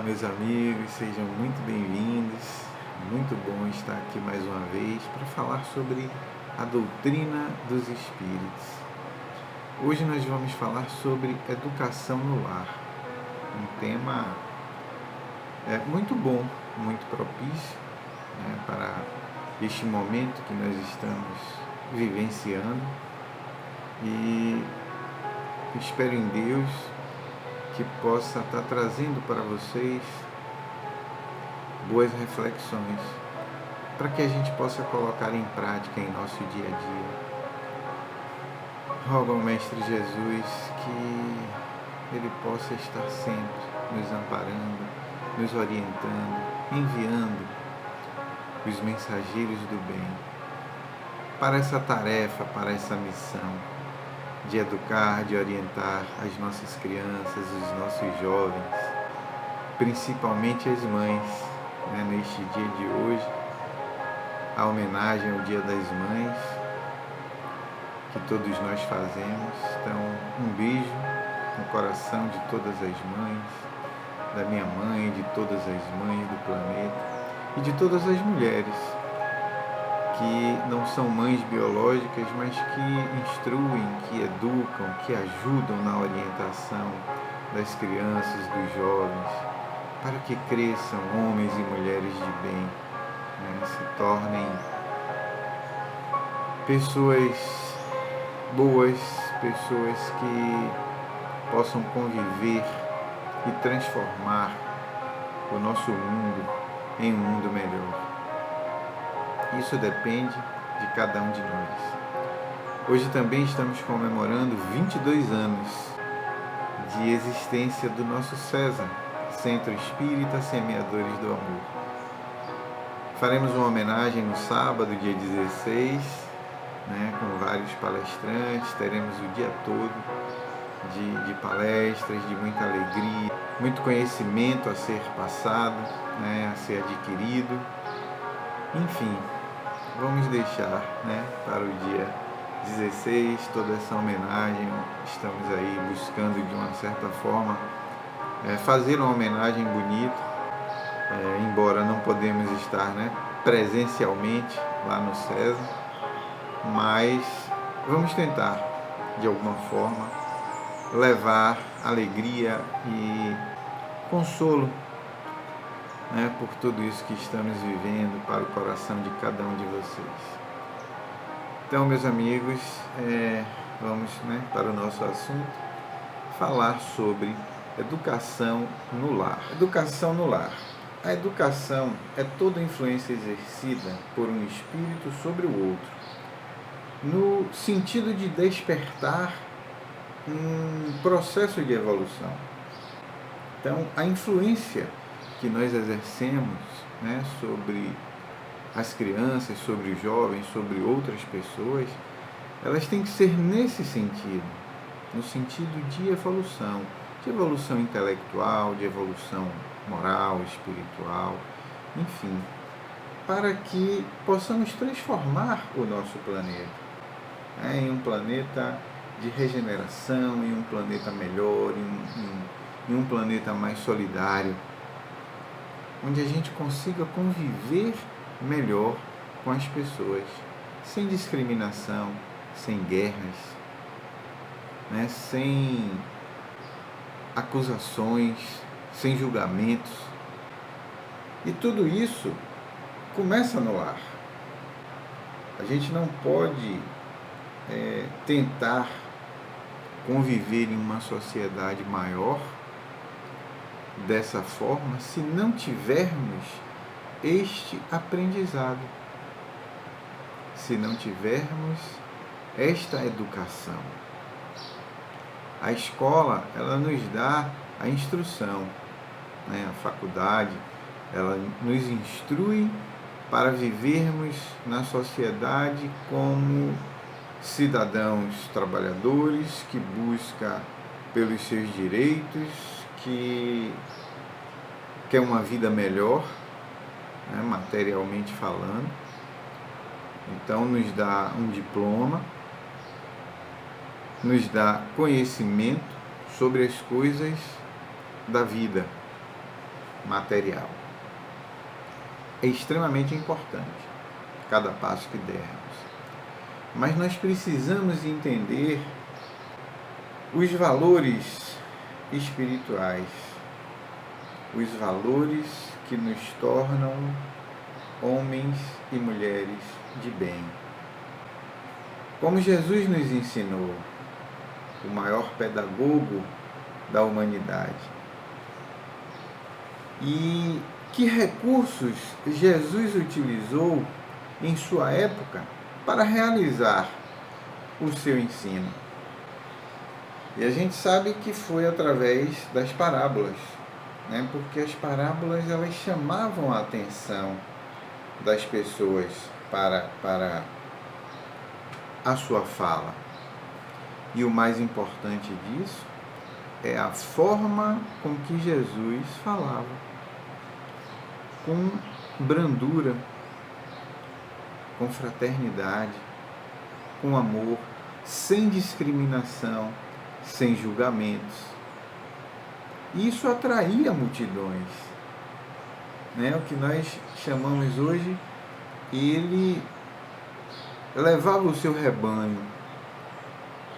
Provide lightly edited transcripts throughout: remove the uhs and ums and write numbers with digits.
Meus amigos, sejam muito bem-vindos. Muito bom estar aqui mais uma vez para falar sobre a doutrina dos espíritos. Hoje nós vamos falar sobre educação no lar, um tema muito bom, muito propício, para este momento que nós estamos vivenciando, e espero em Deus que possa estar trazendo para vocês boas reflexões, para que a gente possa colocar em prática em nosso dia a dia. Rogo ao Mestre Jesus que Ele possa estar sempre nos amparando, nos orientando, enviando os mensageiros do bem para essa tarefa, para essa missão de educar, de orientar as nossas crianças, os nossos jovens, principalmente as mães, neste dia de hoje, a homenagem ao Dia das Mães, que todos nós fazemos. Então, um beijo no coração de todas as mães, da minha mãe, de todas as mães do planeta e de todas as mulheres que não são mães biológicas, mas que instruem, que educam, que ajudam na orientação das crianças, dos jovens, para que cresçam homens e mulheres de bem, se tornem pessoas boas, pessoas que possam conviver e transformar o nosso mundo em um mundo melhor. Isso depende de cada um de nós. Hoje também estamos comemorando 22 anos de existência do nosso César, Centro Espírita Semeadores do Amor. Faremos uma homenagem no sábado, dia 16, com vários palestrantes. Teremos o dia todo de palestras, de muita alegria, muito conhecimento a ser passado, a ser adquirido. Enfim, vamos deixar para o dia 16 toda essa homenagem. Estamos aí buscando, de uma certa forma, fazer uma homenagem bonita, embora não podemos estar presencialmente lá no César, mas vamos tentar, de alguma forma, levar alegria e consolo por tudo isso que estamos vivendo, para o coração de cada um de vocês. Então, meus amigos, vamos para o nosso assunto, falar sobre educação no lar. Educação no lar. A educação é toda influência exercida por um espírito sobre o outro, no sentido de despertar um processo de evolução. Então, a influência que nós exercemos sobre as crianças, sobre os jovens, sobre outras pessoas, elas têm que ser nesse sentido, no sentido de evolução intelectual, de evolução moral, espiritual, enfim, para que possamos transformar o nosso planeta em um planeta de regeneração, em um planeta melhor, em um planeta mais solidário, onde a gente consiga conviver melhor com as pessoas, sem discriminação, sem guerras, sem acusações, sem julgamentos. E tudo isso começa no lar. A gente não pode tentar conviver em uma sociedade maior dessa forma se não tivermos este aprendizado, se não tivermos esta educação. A escola, ela nos dá a instrução, a faculdade, ela nos instrui para vivermos na sociedade como cidadãos trabalhadores que buscam pelos seus direitos, que quer uma vida melhor, materialmente falando. Então, nos dá um diploma, nos dá conhecimento sobre as coisas da vida. material. É extremamente importante cada passo que dermos. Mas nós precisamos entender os valores espirituais, os valores que nos tornam homens e mulheres de bem. Como Jesus nos ensinou, o maior pedagogo da humanidade. E que recursos Jesus utilizou em sua época para realizar o seu ensino? E a gente sabe que foi através das parábolas, né? Porque as parábolas elas chamavam a atenção das pessoas para a sua fala. E o mais importante disso é a forma com que Jesus falava, com brandura, com fraternidade, com amor, sem discriminação, sem julgamentos. Isso atraía multidões, né? O que nós chamamos hoje, ele levava o seu rebanho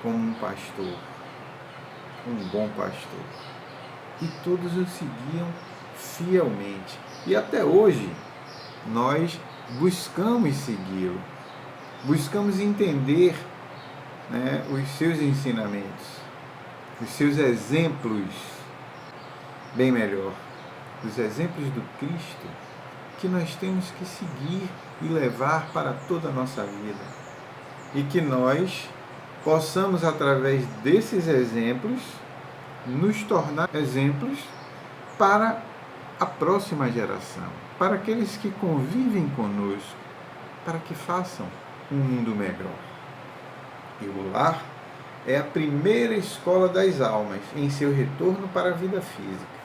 como um pastor, um bom pastor. E todos o seguiam fielmente. E até hoje, nós buscamos segui-lo, buscamos entender, né, os seus ensinamentos, os seus exemplos, bem melhor, os exemplos do Cristo, que nós temos que seguir e levar para toda a nossa vida. E que nós possamos, através desses exemplos, nos tornar exemplos para a próxima geração, para aqueles que convivem conosco, para que façam um mundo melhor. E o lar é a primeira escola das almas em seu retorno para a vida física.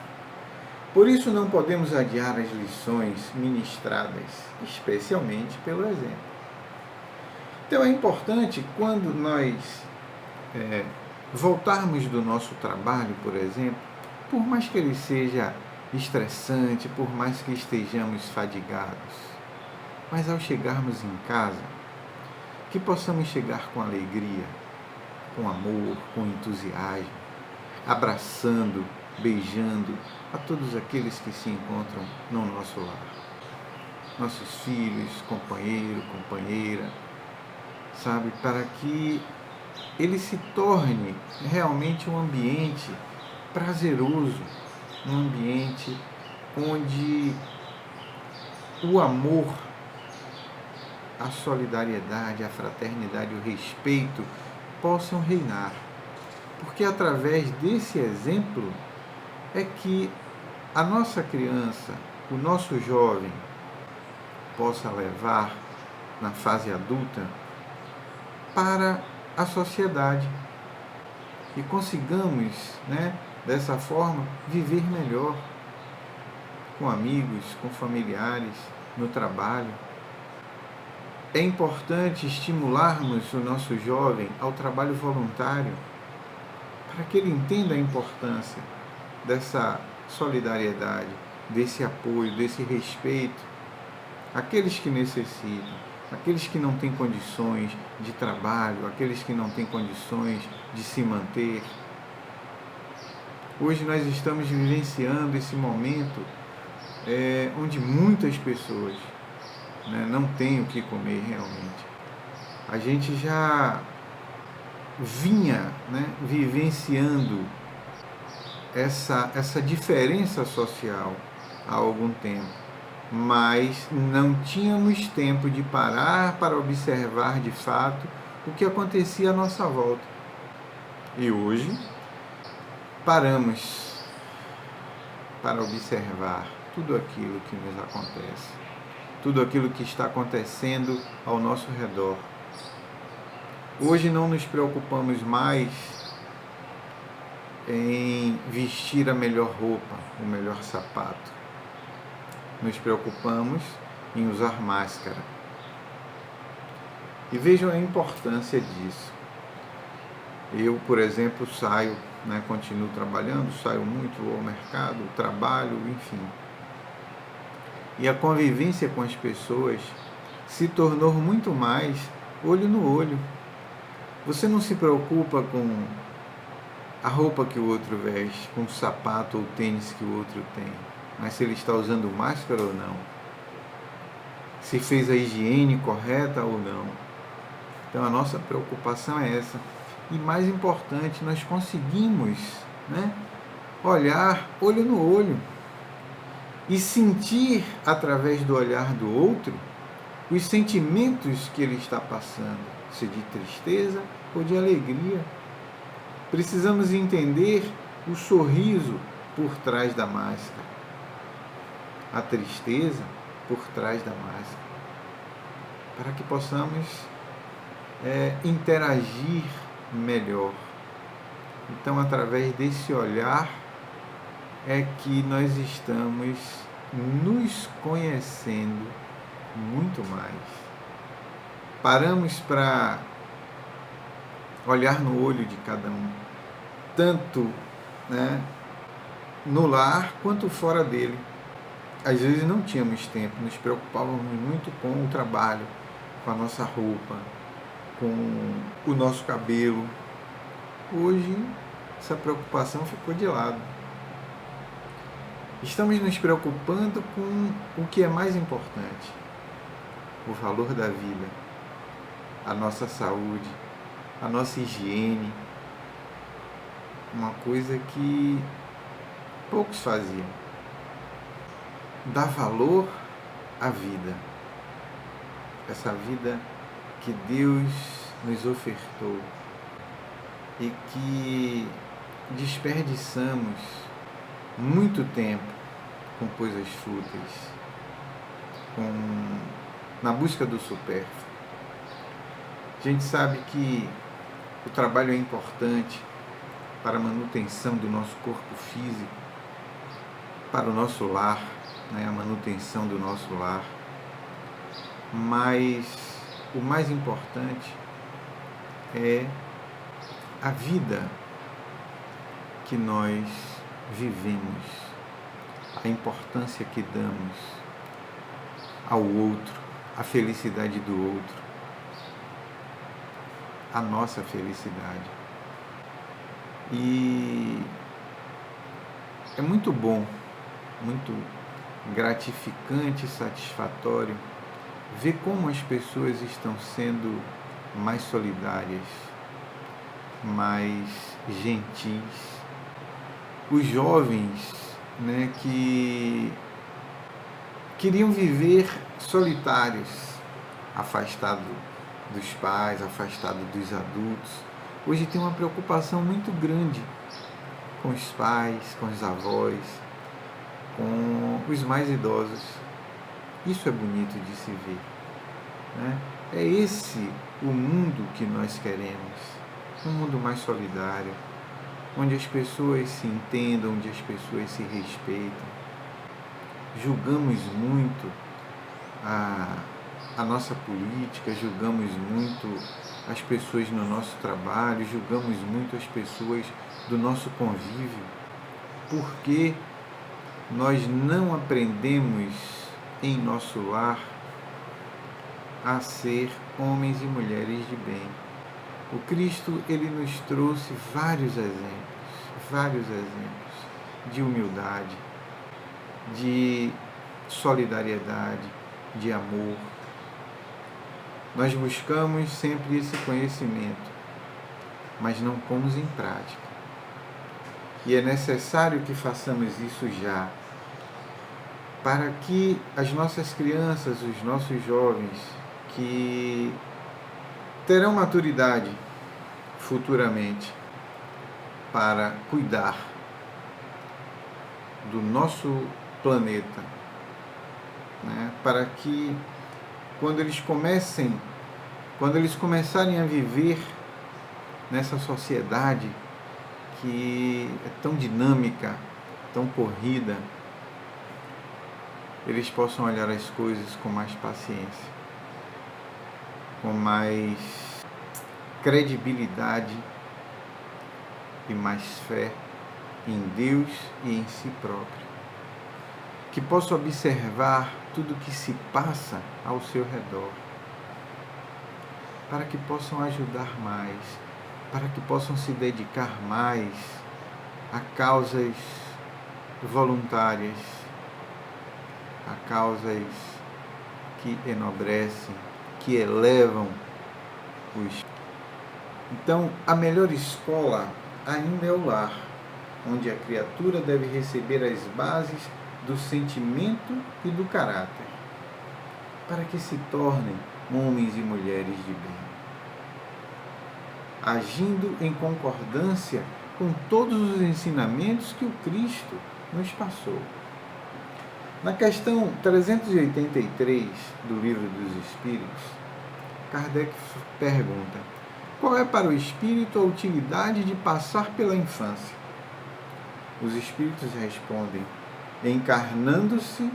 Por isso não podemos adiar as lições ministradas, especialmente pelo exemplo. Então é importante, quando nós voltarmos do nosso trabalho, por exemplo, por mais que ele seja estressante, por mais que estejamos fadigados, mas ao chegarmos em casa, que possamos chegar com alegria, com amor, com entusiasmo, abraçando, beijando a todos aqueles que se encontram no nosso lar. Nossos filhos, companheiro, companheira, sabe, para que ele se torne realmente um ambiente prazeroso, um ambiente onde o amor, a solidariedade, a fraternidade, o respeito possam reinar. Porque através desse exemplo é que a nossa criança, o nosso jovem, possa levar na fase adulta para a sociedade e consigamos, né, dessa forma, viver melhor com amigos, com familiares, no trabalho. É importante estimularmos o nosso jovem ao trabalho voluntário, para que ele entenda a importância dessa solidariedade, desse apoio, desse respeito àqueles que necessitam, aqueles que não têm condições de trabalho, aqueles que não têm condições de se manter. Hoje nós estamos vivenciando esse momento onde muitas pessoas, né, não têm o que comer realmente. A gente já vinha, né, vivenciando essa diferença social há algum tempo, mas não tínhamos tempo de parar para observar de fato o que acontecia à nossa volta. E hoje paramos para observar tudo aquilo que nos acontece, tudo aquilo que está acontecendo ao nosso redor. Hoje não nos preocupamos mais em vestir a melhor roupa, o melhor sapato. Nos preocupamos em usar máscara. E vejam a importância disso. Eu, por exemplo, saio, né, continuo trabalhando, saio muito ao mercado, trabalho, enfim. E a convivência com as pessoas se tornou muito mais olho no olho. Você não se preocupa com a roupa que o outro veste, com o sapato ou o tênis que o outro tem, mas se ele está usando máscara ou não, se fez a higiene correta ou não. Então a nossa preocupação é essa. E mais importante, nós conseguimos, né, olhar olho no olho e sentir através do olhar do outro os sentimentos que ele está passando, se de tristeza ou de alegria. Precisamos entender o sorriso por trás da máscara, a tristeza por trás da máscara, para que possamos interagir melhor. Então, através desse olhar é que nós estamos nos conhecendo muito mais. Paramos para olhar no olho de cada um, tanto, né, no lar quanto fora dele. Às vezes não tínhamos tempo, nos preocupávamos muito com o trabalho, com a nossa roupa, com o nosso cabelo. Hoje, essa preocupação ficou de lado. Estamos nos preocupando com o que é mais importante: o valor da vida, a nossa saúde, a nossa higiene. Uma coisa que poucos faziam. Dar valor à vida. Essa vida que Deus nos ofertou e que desperdiçamos muito tempo com coisas fúteis, na busca do supérfluo. A gente sabe que o trabalho é importante para a manutenção do nosso corpo físico, para o nosso lar, né, a manutenção do nosso lar, mas o mais importante é a vida que nós vivemos, a importância que damos ao outro, a felicidade do outro, a nossa felicidade. E é muito bom, muito gratificante e satisfatório ver como as pessoas estão sendo mais solidárias, mais gentis. Os jovens, né, que queriam viver solitários, afastados dos pais, afastados dos adultos, hoje tem uma preocupação muito grande com os pais, com os avós, com os mais idosos. Isso é bonito de se ver, né? É esse o mundo que nós queremos, um mundo mais solidário, onde as pessoas se entendam, onde as pessoas se respeitam. Julgamos muito a nossa política, julgamos muito as pessoas no nosso trabalho, julgamos muito as pessoas do nosso convívio, porque nós não aprendemos em nosso lar a ser homens e mulheres de bem. O Cristo, ele nos trouxe vários exemplos de humildade, de solidariedade, de amor. Nós buscamos sempre esse conhecimento, mas não pomos em prática. E é necessário que façamos isso já, para que as nossas crianças, os nossos jovens, que terão maturidade futuramente para cuidar do nosso planeta, né? Para que quando eles começarem a viver nessa sociedade que é tão dinâmica, tão corrida, eles possam olhar as coisas com mais paciência, com mais credibilidade e mais fé em Deus e em si próprio. que possa observar tudo o que se passa ao seu redor, para que possam ajudar mais, para que possam se dedicar mais a causas voluntárias, a causas que enobrecem, que elevam os. Então, a melhor escola ainda é o lar, onde a criatura deve receber as bases do sentimento e do caráter, para que se tornem homens e mulheres de bem, agindo em concordância com todos os ensinamentos que o Cristo nos passou. Na questão 383 do Livro dos Espíritos, Kardec pergunta: qual é para o espírito a utilidade de passar pela infância? Os espíritos respondem: encarnando-se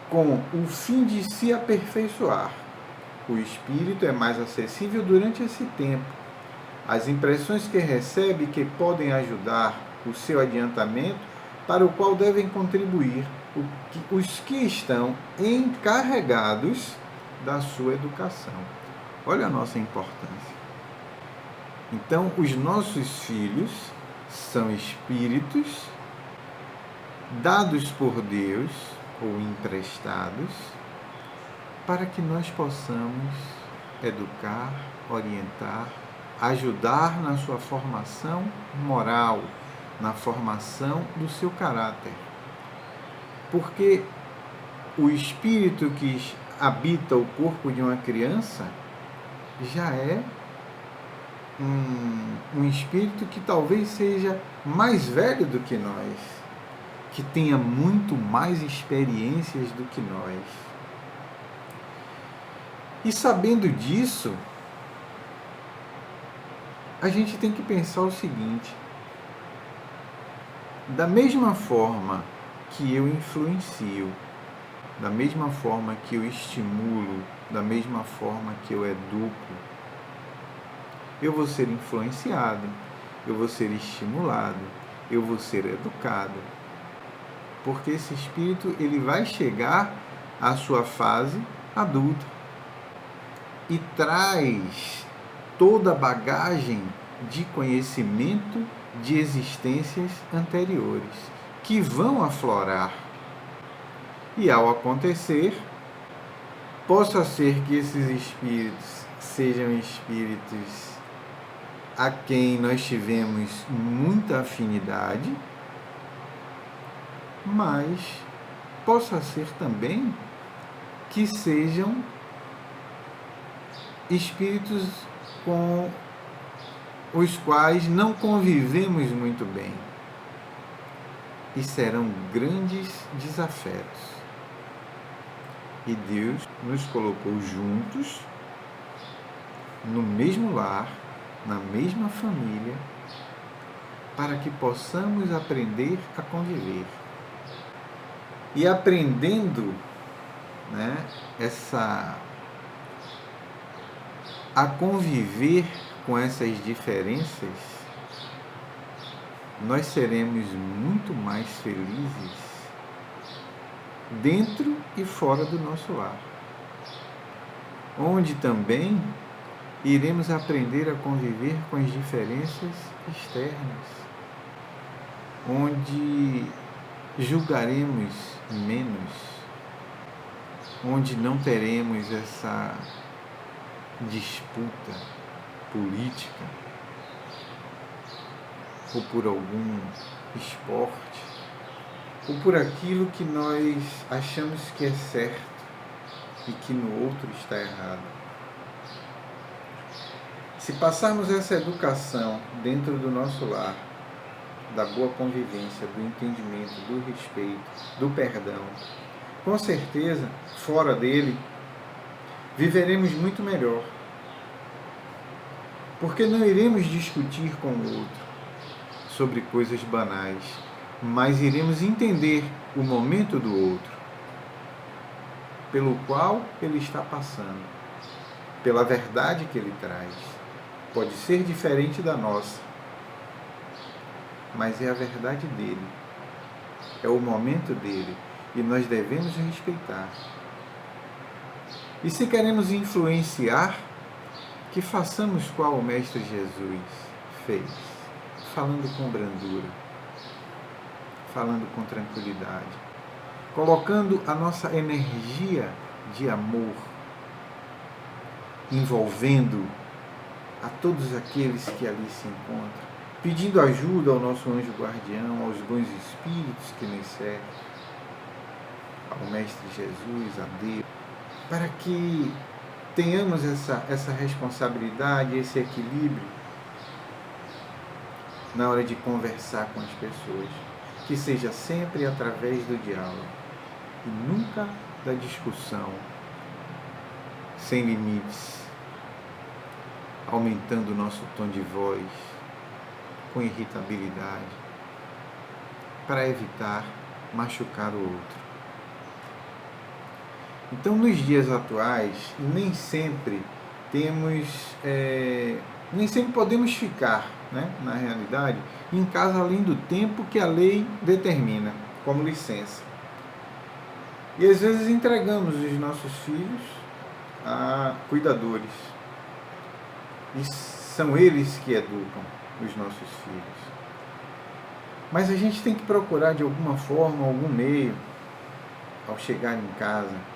com o fim de se aperfeiçoar. O espírito é mais acessível durante esse tempo. As impressões que recebe que podem ajudar o seu adiantamento, para o qual devem contribuir os que estão encarregados da sua educação. Olha a nossa importância. Então, os nossos filhos são espíritos dados por Deus ou emprestados para que nós possamos educar, orientar, ajudar na sua formação moral, na formação do seu caráter. Porque o espírito que habita o corpo de uma criança já é um espírito que talvez seja mais velho do que nós, que tenha muito mais experiências do que nós. E sabendo disso, a gente tem que pensar o seguinte: da mesma forma que eu influencio, da mesma forma que eu estimulo, da mesma forma que eu educo, eu vou ser influenciado, eu vou ser estimulado, eu vou ser educado. Porque esse espírito, ele vai chegar à sua fase adulta e traz toda a bagagem de conhecimento de existências anteriores, que vão aflorar. E ao acontecer, possa ser que esses espíritos sejam espíritos a quem nós tivemos muita afinidade, mas possa ser também que sejam espíritos com os quais não convivemos muito bem e serão grandes desafetos. E Deus nos colocou juntos, no mesmo lar, na mesma família, para que possamos aprender a conviver. E aprendendo, a conviver com essas diferenças, nós seremos muito mais felizes dentro e fora do nosso lar, onde também iremos aprender a conviver com as diferenças externas, onde julgaremos menos, onde não teremos essa disputa política ou por algum esporte ou por aquilo que nós achamos que é certo e que no outro está errado. Se passarmos essa educação dentro do nosso lar, da boa convivência, do entendimento, do respeito, do perdão, com certeza, fora dele, viveremos muito melhor. Porque não iremos discutir com o outro sobre coisas banais, mas iremos entender o momento do outro, pelo qual ele está passando, pela verdade que ele traz. Pode ser diferente da nossa, mas é a verdade dele, é o momento dele. e nós devemos respeitar. E se queremos influenciar, que façamos qual o Mestre Jesus fez, falando com brandura, falando com tranquilidade, colocando a nossa energia de amor, envolvendo a todos aqueles que ali se encontram, pedindo ajuda ao nosso anjo guardião, aos bons espíritos que nos cercam, ao Mestre Jesus, a Deus, para que tenhamos essa responsabilidade, esse equilíbrio na hora de conversar com as pessoas, que seja sempre através do diálogo e nunca da discussão sem limites, aumentando o nosso tom de voz com irritabilidade, para evitar machucar o outro. Então, nos dias atuais, nem sempre podemos ficar, na realidade, em casa além do tempo que a lei determina, como licença. E às vezes entregamos os nossos filhos a cuidadores. E são eles que educam os nossos filhos. Mas a gente tem que procurar de alguma forma, algum meio, ao chegar em casa,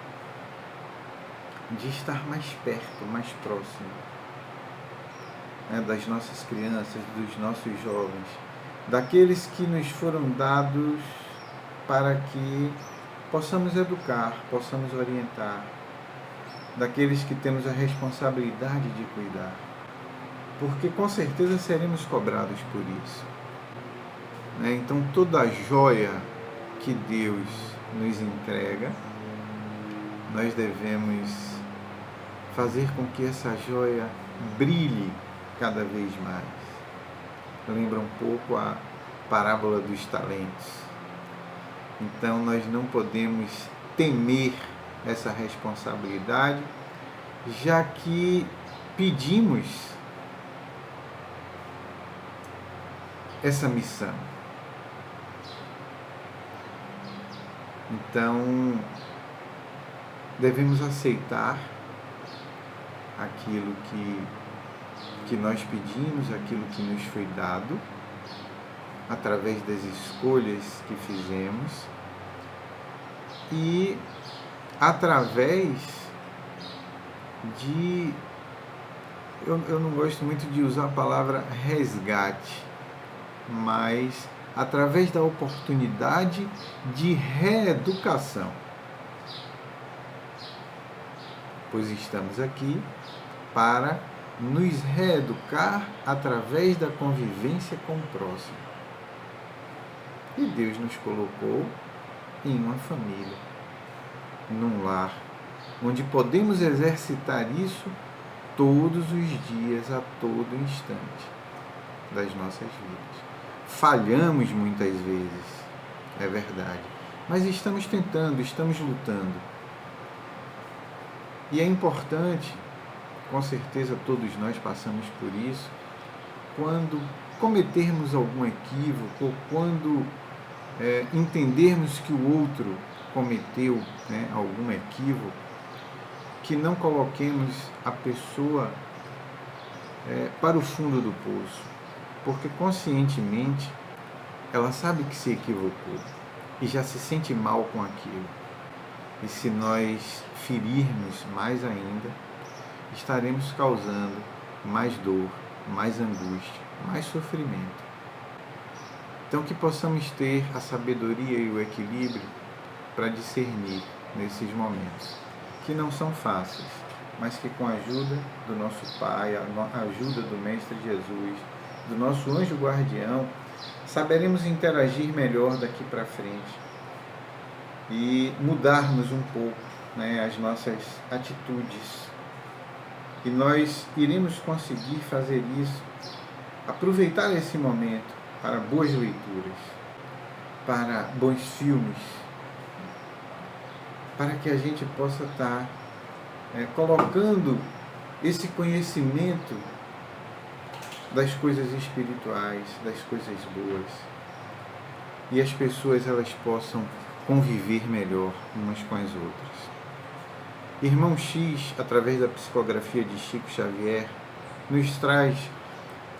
de estar mais perto, mais próximo, das nossas crianças, dos nossos jovens, daqueles que nos foram dados para que possamos educar, possamos orientar, daqueles que temos a responsabilidade de cuidar, porque com certeza seremos cobrados por isso. Então toda a joia que Deus nos entrega, nós devemos fazer com que essa joia brilhe cada vez mais. Lembra um pouco a parábola dos talentos. Então nós não podemos temer essa responsabilidade, já que pedimos essa missão. Então, devemos aceitar aquilo que nós pedimos, aquilo que nos foi dado, através das escolhas que fizemos e através de... Eu não gosto muito de usar a palavra resgate, mas através da oportunidade de reeducação. Pois estamos aqui para nos reeducar através da convivência com o próximo. E Deus nos colocou em uma família, num lar, onde podemos exercitar isso todos os dias, a todo instante das nossas vidas. Falhamos muitas vezes, é verdade, mas estamos tentando, estamos lutando. E é importante, com certeza todos nós passamos por isso, quando cometermos algum equívoco, ou quando entendermos que o outro cometeu algum equívoco, que não coloquemos a pessoa para o fundo do poço, porque conscientemente ela sabe que se equivocou e já se sente mal com aquilo. E se nós ferirmos mais ainda, estaremos causando mais dor, mais angústia, mais sofrimento. Então que possamos ter a sabedoria e o equilíbrio para discernir nesses momentos, que não são fáceis, mas que com a ajuda do nosso Pai, a ajuda do Mestre Jesus, do nosso anjo guardião, saberemos interagir melhor daqui para frente e mudarmos um pouco as nossas atitudes. E nós iremos conseguir fazer isso, aproveitar esse momento para boas leituras, para bons filmes, para que a gente possa estar colocando esse conhecimento das coisas espirituais, das coisas boas, e as pessoas elas possam conviver melhor umas com as outras. Irmão X, através da psicografia de Chico Xavier, nos traz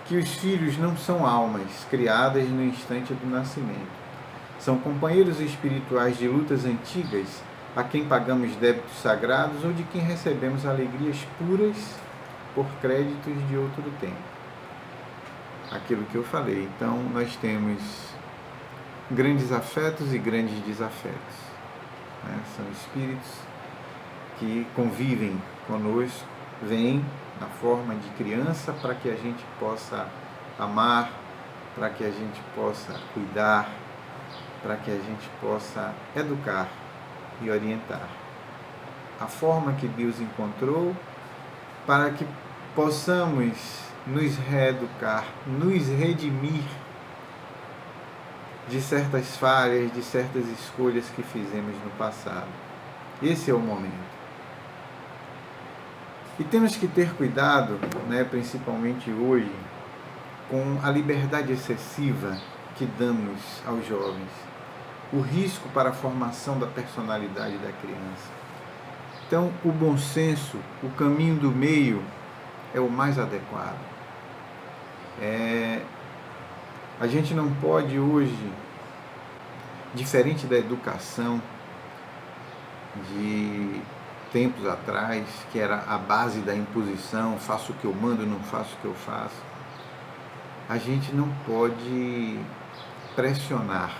que os filhos não são almas criadas no instante do nascimento. São companheiros espirituais de lutas antigas, a quem pagamos débitos sagrados ou de quem recebemos alegrias puras por créditos de outro tempo. Aquilo que eu falei. Então, nós temos grandes afetos e grandes desafetos. São espíritos que convivem conosco, vêm na forma de criança para que a gente possa amar, para que a gente possa cuidar, para que a gente possa educar e orientar. A forma que Deus encontrou para que possamos nos reeducar, nos redimir de certas falhas, de certas escolhas que fizemos no passado. Esse é o momento. E temos que ter cuidado, principalmente hoje, com a liberdade excessiva que damos aos jovens, o risco para a formação da personalidade da criança. Então, o bom senso, o caminho do meio é o mais adequado. A gente não pode hoje, diferente da educação de tempos atrás, que era a base da imposição, faço o que eu mando, não faço o que eu faço, a gente não pode pressionar,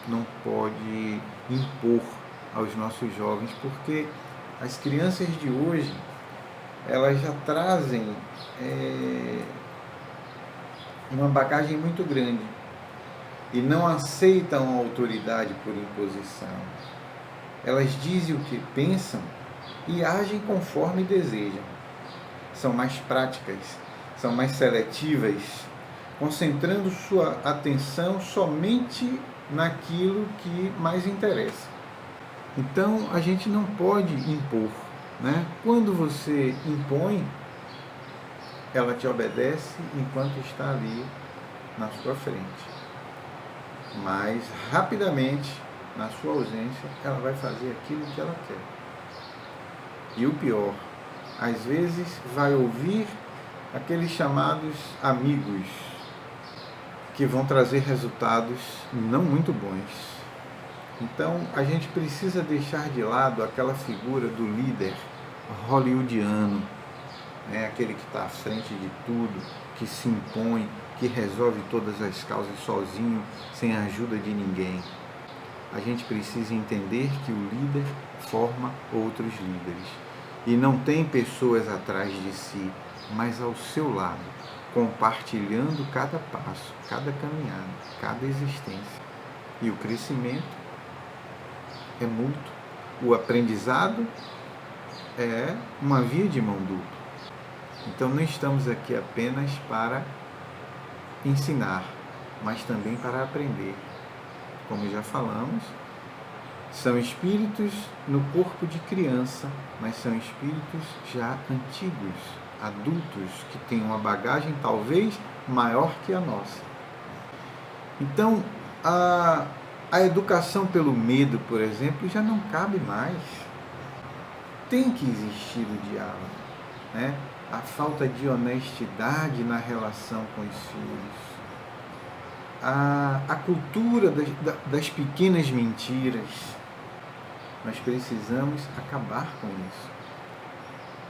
não pode impor aos nossos jovens, porque as crianças de hoje, elas já trazem uma bagagem muito grande e não aceitam a autoridade por imposição. Elas dizem o que pensam e agem conforme desejam. São mais práticas, são mais seletivas, concentrando sua atenção somente naquilo que mais interessa. Então, a gente não pode impor, Quando você impõe, ela te obedece enquanto está ali na sua frente. Mas, rapidamente, na sua ausência, ela vai fazer aquilo que ela quer. E o pior, às vezes vai ouvir aqueles chamados amigos que vão trazer resultados não muito bons. Então, a gente precisa deixar de lado aquela figura do líder hollywoodiano, aquele que está à frente de tudo, que se impõe, que resolve todas as causas sozinho, sem a ajuda de ninguém. A gente precisa entender que o líder forma outros líderes. E não tem pessoas atrás de si, mas ao seu lado, compartilhando cada passo, cada caminhada, cada existência. E o crescimento é mútuo. O aprendizado é uma via de mão dupla. Então não estamos aqui apenas para ensinar, mas também para aprender. Como já falamos, são espíritos no corpo de criança, mas são espíritos já antigos, adultos, que têm uma bagagem talvez maior que a nossa. Então, a educação pelo medo, por exemplo, já não cabe mais. Tem que existir o diálogo, A falta de honestidade na relação com os filhos. A cultura das pequenas mentiras. Nós precisamos acabar com isso.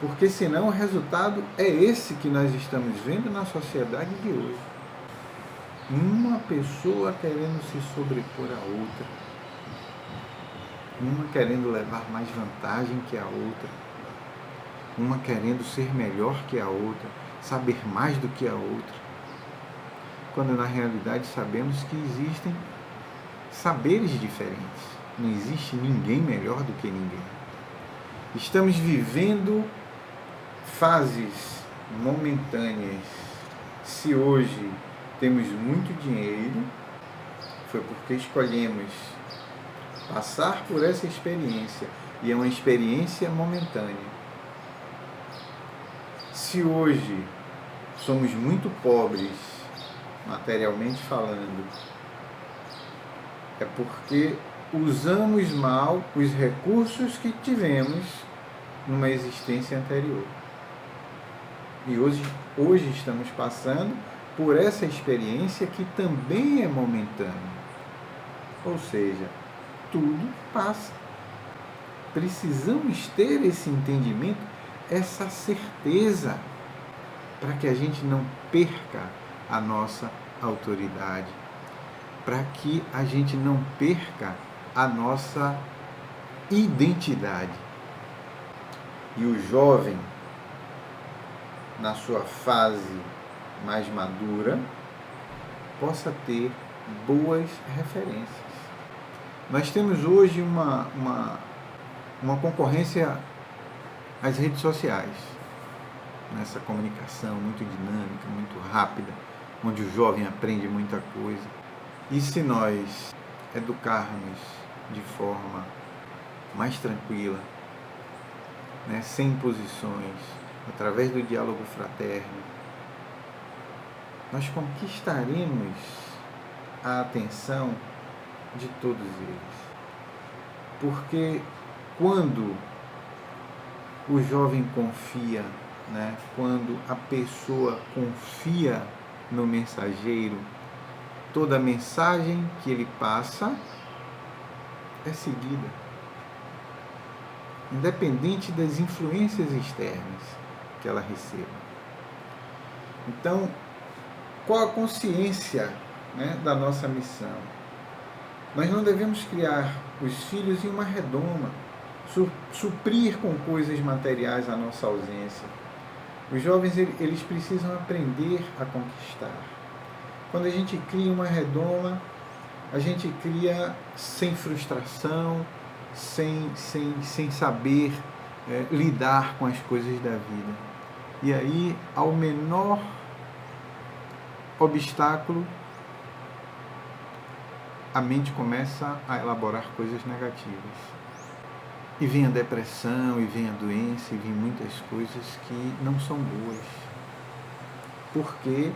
Porque senão o resultado é esse que nós estamos vendo na sociedade de hoje. Uma pessoa querendo se sobrepor à outra. Uma querendo levar mais vantagem que a outra. Uma querendo ser melhor que a outra, saber mais do que a outra. Quando na realidade sabemos que existem saberes diferentes. Não existe ninguém melhor do que ninguém. Estamos vivendo fases momentâneas. Se hoje temos muito dinheiro, foi porque escolhemos passar por essa experiência, e é uma experiência momentânea. Se hoje somos muito pobres, materialmente falando, é porque usamos mal os recursos que tivemos numa existência anterior. E hoje estamos passando por essa experiência que também é momentânea. Ou seja, tudo passa. Precisamos ter esse entendimento, essa certeza, para que a gente não perca a nossa autoridade, para que a gente não perca a nossa identidade. E o jovem, na sua fase mais madura, possa ter boas referências. Nós temos hoje uma concorrência às redes sociais, nessa comunicação muito dinâmica, muito rápida, onde o jovem aprende muita coisa. E se nós educarmos de forma mais tranquila, né, sem imposições, através do diálogo fraterno, nós conquistaremos a atenção de todos eles. Porque quando o jovem confia, né, quando a pessoa confia no mensageiro, toda mensagem que ele passa é seguida, independente das influências externas que ela receba. Então, qual a consciência, né, da nossa missão? Nós não devemos criar os filhos em uma redoma, suprir com coisas materiais a nossa ausência. Os jovens, eles precisam aprender a conquistar. Quando a gente cria uma redoma, a gente cria sem frustração, sem saber lidar com as coisas da vida. E aí, ao menor obstáculo, a mente começa a elaborar coisas negativas. E vem a depressão, e vem a doença, e vem muitas coisas que não são boas. Porque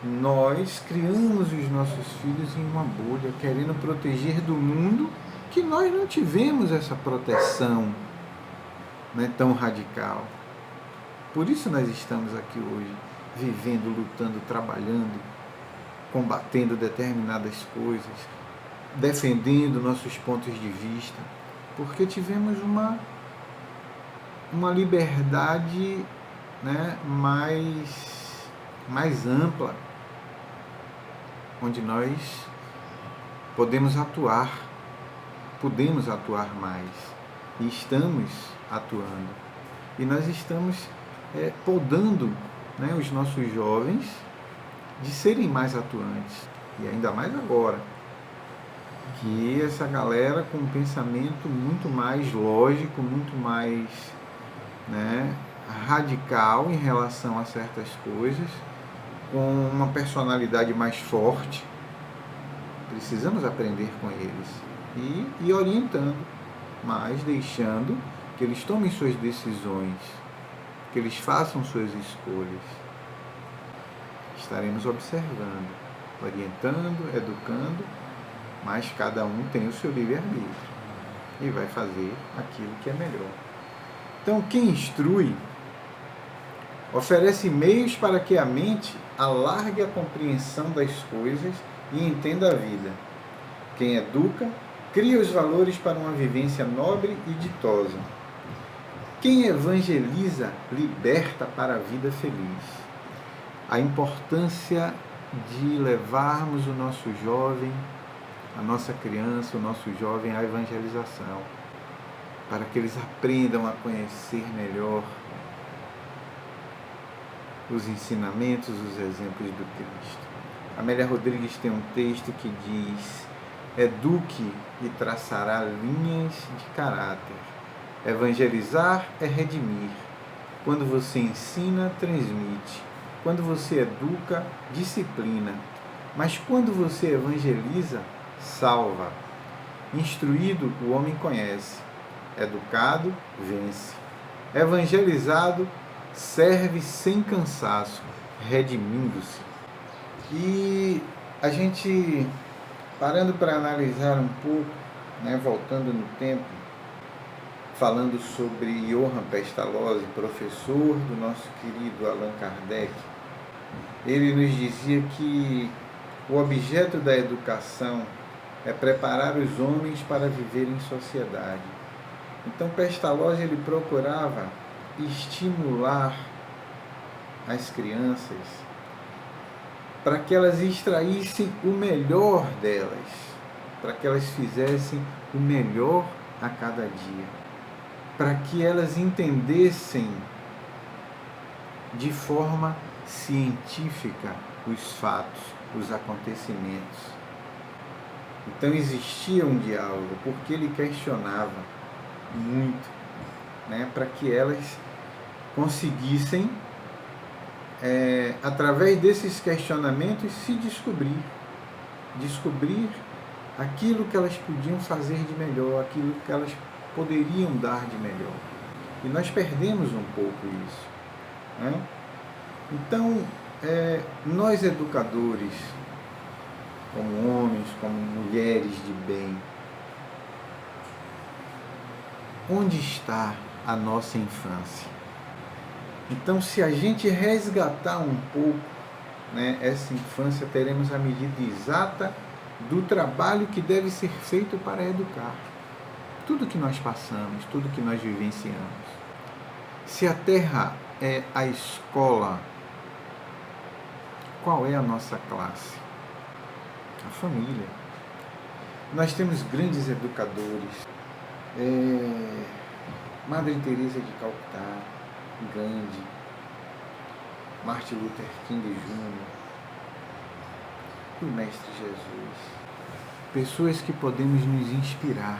nós criamos os nossos filhos em uma bolha, querendo proteger do mundo que nós não tivemos essa proteção, né, tão radical. Por isso nós estamos aqui hoje, vivendo, lutando, trabalhando, combatendo determinadas coisas, defendendo nossos pontos de vista, porque tivemos uma liberdade, né, mais ampla, onde nós podemos atuar mais, e estamos atuando. E nós estamos podando, né, os nossos jovens de serem mais atuantes, e ainda mais agora, que essa galera com um pensamento muito mais lógico, muito mais, né, radical em relação a certas coisas, com uma personalidade mais forte. Precisamos aprender com eles e orientando, mas deixando que eles tomem suas decisões, que eles façam suas escolhas. Estaremos observando, orientando, educando, mas cada um tem o seu livre-arbítrio e vai fazer aquilo que é melhor. Então, quem instrui oferece meios para que a mente alargue a compreensão das coisas e entenda a vida. Quem educa cria os valores para uma vivência nobre e ditosa. Quem evangeliza liberta para a vida feliz. A importância de levarmos o nosso jovem, a nossa criança, o nosso jovem à evangelização, para que eles aprendam a conhecer melhor os ensinamentos, os exemplos do Cristo. Amélia Rodrigues tem um texto que diz: eduque e traçará linhas de caráter. Evangelizar é redimir. Quando você ensina, transmite. Quando você educa, disciplina. Mas quando você evangeliza, salva. Instruído, o homem conhece. Educado, vence. Evangelizado, serve sem cansaço, redimindo-se. E a gente, parando para analisar um pouco, voltando no tempo, falando sobre Johann Pestalozzi, professor do nosso querido Allan Kardec, ele nos dizia que o objeto da educação é preparar os homens para viver em sociedade. Então Pestalozzi ele procurava estimular as crianças para que elas extraíssem o melhor delas, para que elas fizessem o melhor a cada dia, para que elas entendessem de forma científica os fatos, os acontecimentos. Então existia um diálogo, porque ele questionava muito, para que elas conseguissem, através desses questionamentos, se descobrir aquilo que elas podiam fazer de melhor, aquilo que elas poderiam dar de melhor. E nós perdemos um pouco isso. Então, nós educadores, como homens, como mulheres de bem, onde está a nossa infância? Então, se a gente resgatar um pouco, essa infância, teremos a medida exata do trabalho que deve ser feito para educar. Tudo que nós passamos, tudo que nós vivenciamos. Se a Terra é a escola, qual é a nossa classe? A família. Nós temos grandes educadores. Madre Teresa de Calcutá, Gandhi, Martin Luther King Jr., o Mestre Jesus. Pessoas que podemos nos inspirar.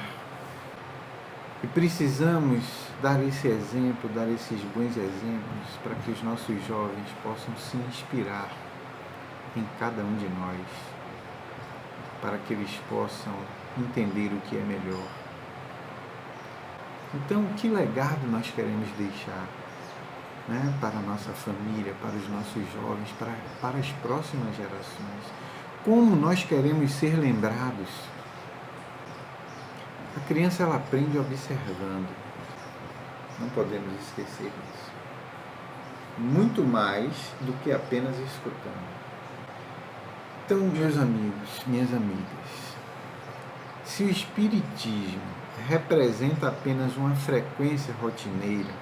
E precisamos dar esse exemplo, dar esses bons exemplos para que os nossos jovens possam se inspirar em cada um de nós, para que eles possam entender o que é melhor. Então, que legado nós queremos deixar, para a nossa família, para os nossos jovens, para as próximas gerações? Como nós queremos ser lembrados? A criança, ela aprende observando. Não podemos esquecer disso. Muito mais do que apenas escutando. Então, meus amigos, minhas amigas, se o Espiritismo representa apenas uma frequência rotineira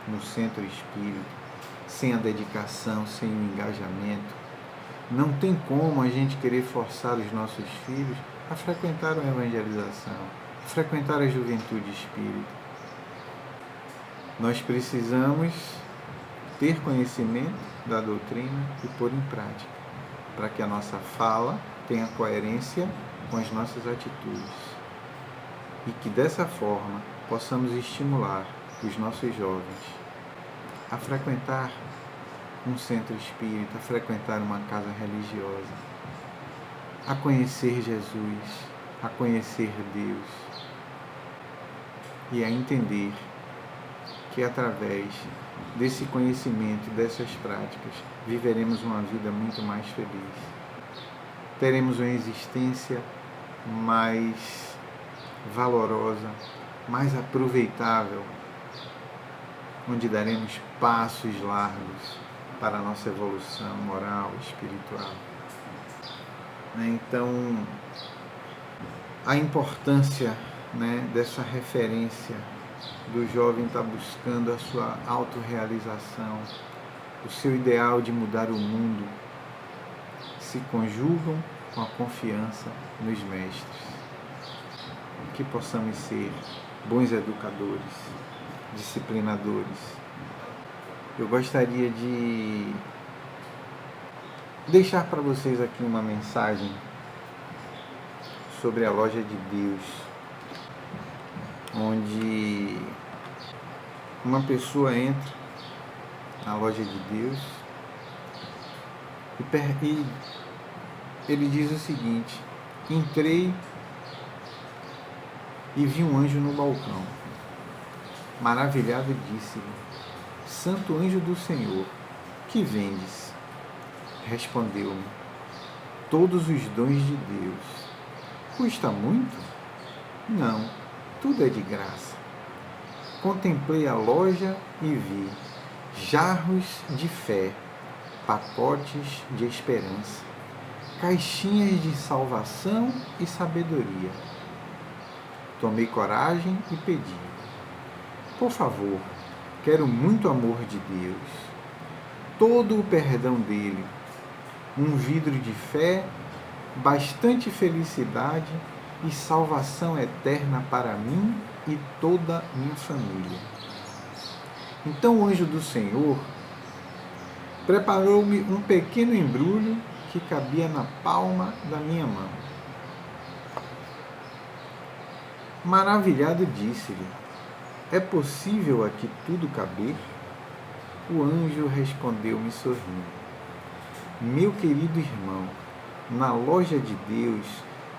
no centro espírita, sem a dedicação, sem o engajamento, não tem como a gente querer forçar os nossos filhos a frequentar a evangelização, a frequentar a juventude espírita. Nós precisamos ter conhecimento da doutrina e pôr em prática, para que a nossa fala tenha coerência com as nossas atitudes e que dessa forma possamos estimular os nossos jovens a frequentar um centro espírita, a frequentar uma casa religiosa, a conhecer Jesus, a conhecer Deus e a entender que através desse conhecimento e dessas práticas viveremos uma vida muito mais feliz. Teremos uma existência mais valorosa, mais aproveitável, onde daremos passos largos para a nossa evolução moral e espiritual. Então, a importância dessa referência do jovem estar buscando a sua autorrealização, o seu ideal de mudar o mundo, se conjugam com a confiança nos mestres. Que possamos ser bons educadores, disciplinadores. Eu gostaria de deixar para vocês aqui uma mensagem sobre a loja de Deus, onde uma pessoa entra na loja de Deus e ele diz o seguinte: entrei e vi um anjo no balcão. Maravilhado, disse-lhe: Santo anjo do Senhor, que vendes? Respondeu-me: todos os dons de Deus. Custa muito? Não, tudo é de graça. Contemplei a loja e vi jarros de fé, pacotes de esperança, caixinhas de salvação e sabedoria. Tomei coragem e pedi: por favor, quero muito amor de Deus, todo o perdão dele, um vidro de fé, bastante felicidade e salvação eterna para mim e toda minha família. Então o anjo do Senhor preparou-me um pequeno embrulho que cabia na palma da minha mão. Maravilhado, disse-lhe: é possível aqui tudo caber? O anjo respondeu-me sorrindo: meu querido irmão, na loja de Deus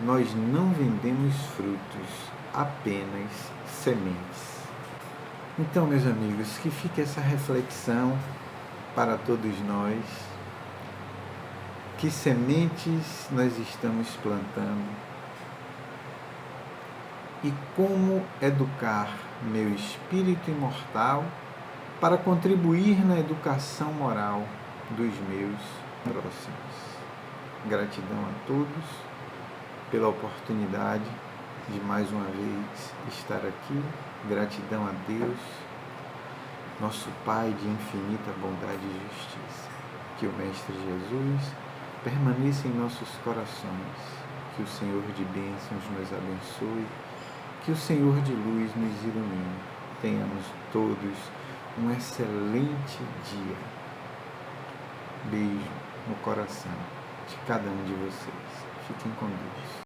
nós não vendemos frutos, apenas sementes. Então, meus amigos, que fique essa reflexão para todos nós. Que sementes nós estamos plantando? E como educar meu espírito imortal para contribuir na educação moral dos meus próximos. Gratidão a todos pela oportunidade de mais uma vez estar aqui. Gratidão a Deus, nosso Pai de infinita bondade e justiça. Que o Mestre Jesus permaneça em nossos corações. Que o Senhor de bênçãos nos abençoe. Que o Senhor de luz nos ilumine. Tenhamos todos um excelente dia. Beijo no coração de cada um de vocês. Fiquem com Deus.